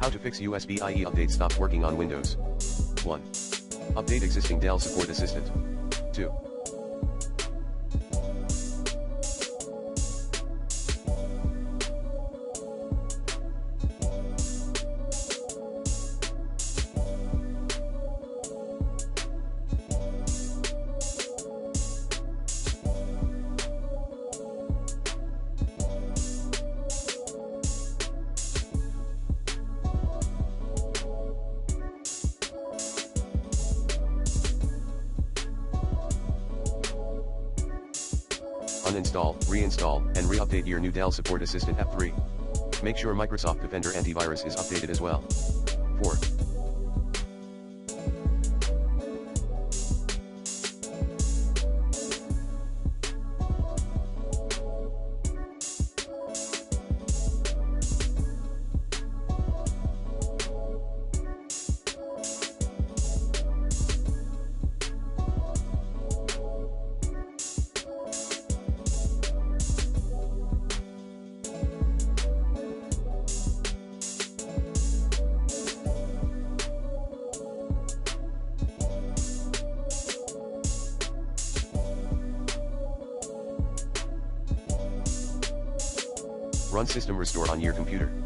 How to fix USB-IE update stopped working on Windows. 1. Update existing Dell Support Assistant. 2. Uninstall, reinstall, and re-update your new Dell Support Assistant app. 3. Make sure Microsoft Defender antivirus is updated as well. 4. Run System Restore on your computer.